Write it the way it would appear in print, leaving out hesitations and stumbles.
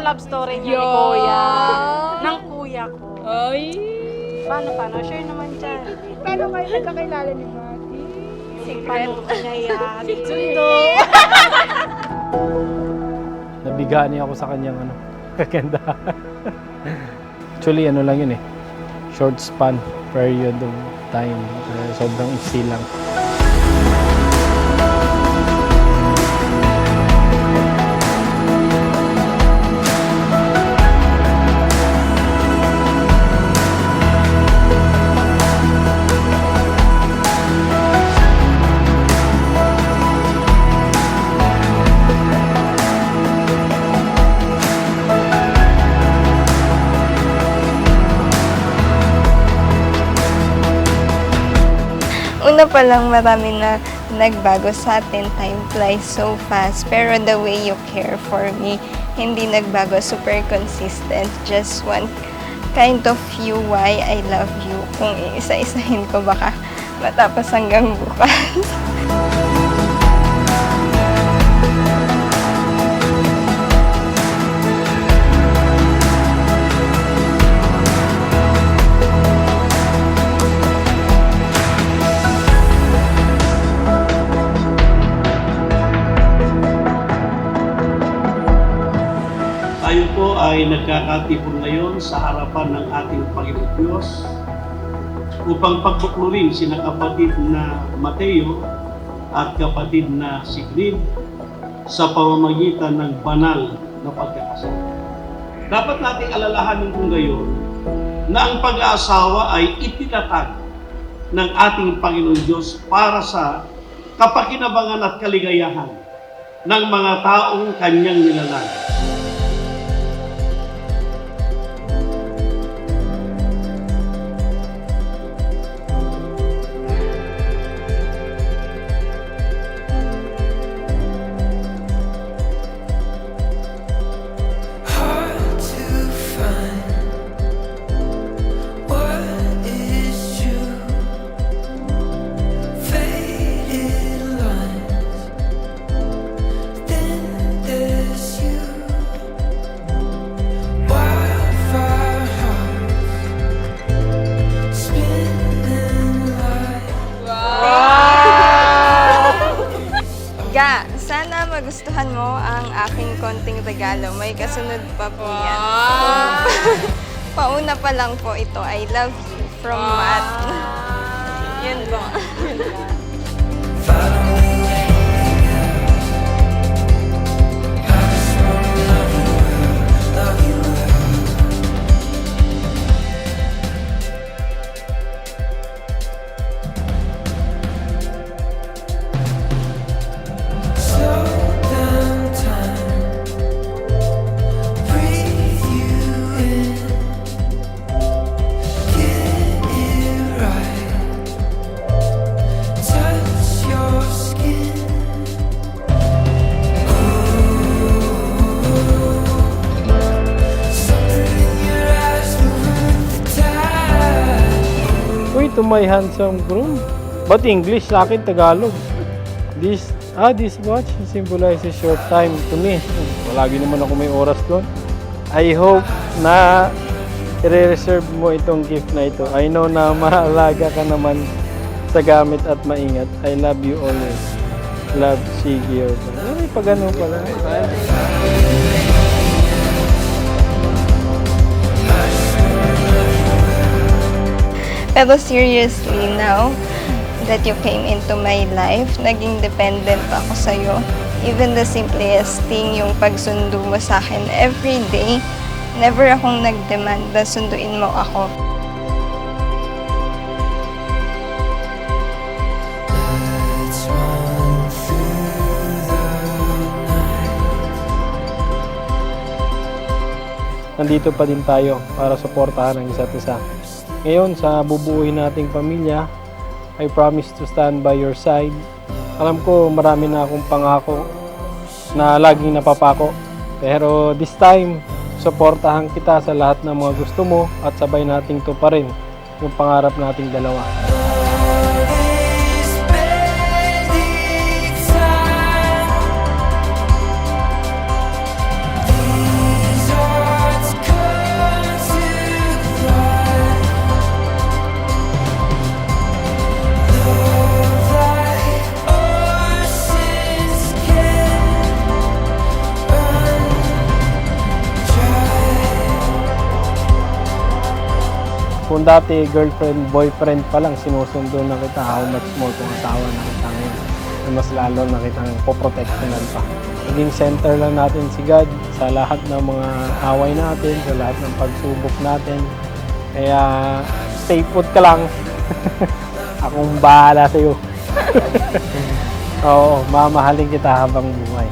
love story niya ni Kuya. Ng kuya ko. Ay! Paano? Share naman dyan. Paano kayo nagkakilala ni Mati? Paano niya yan? Sundo. Nabigani ako sa kanyang kaganda. Actually, lang yun eh. Short span period of time. Sobrang iksi lang. Una pa lang marami na nagbago sa atin. Time flies so fast. Pero the way you care for me, hindi nagbago. Super consistent. Just one kind of you why I love you. Kung iisa-isahin ko baka matapos hanggang bukas. Tayo po ay nagkakatipon ngayon sa harapan ng ating Panginoon Diyos upang pagpuklurin sina kapatid na Mateo at kapatid na si Grid sa pamamagitan ng banal na pagkakasal. Dapat nating alalahanin kung gayon na ang pag-aasawa ay itinatag ng ating Panginoon Diyos para sa kapakinabangan at kaligayahan ng mga taong kanyang nilalang. Ga, sana magustuhan mo ang aking konting regalo. May kasunod pa po yan. Pauna pa lang po ito. I love you from Matt. Yun po. To my handsome groom. But English sa akin, Tagalog. This watch symbolizes short time to me. Palagi naman ako may oras doon. I hope na i-reserve mo itong gift na ito. I know na maalaga ka naman sa gamit at maingat. I love you always. Love, Shiggy. Ay, pag ano pala. Pero seriously, now that you came into my life, naging dependent ako sa'yo. Even the simplest thing, yung pagsundo mo sa akin every day, never akong nag-demand na sunduin mo ako. Nandito pa din tayo para suportahan ang isa't isa. Ngayon, sa bubuuin nating pamilya, I promise to stand by your side. Alam ko, marami na akong pangako na laging napapako. Pero this time, suportahan kita sa lahat ng mga gusto mo at sabay nating tuparin yung pangarap nating dalawa. Kung dati girlfriend, boyfriend pa lang, sinusundo na kita, how much more kung asawa na kita ngayon. Na mas lalo na kitang poprotektahan pa. Maging center lang natin si God sa lahat ng mga away natin, sa lahat ng pagsubok natin. Kaya stay put ka lang. Akong bahala sa'yo. Oo, mamahalin kita habang buhay.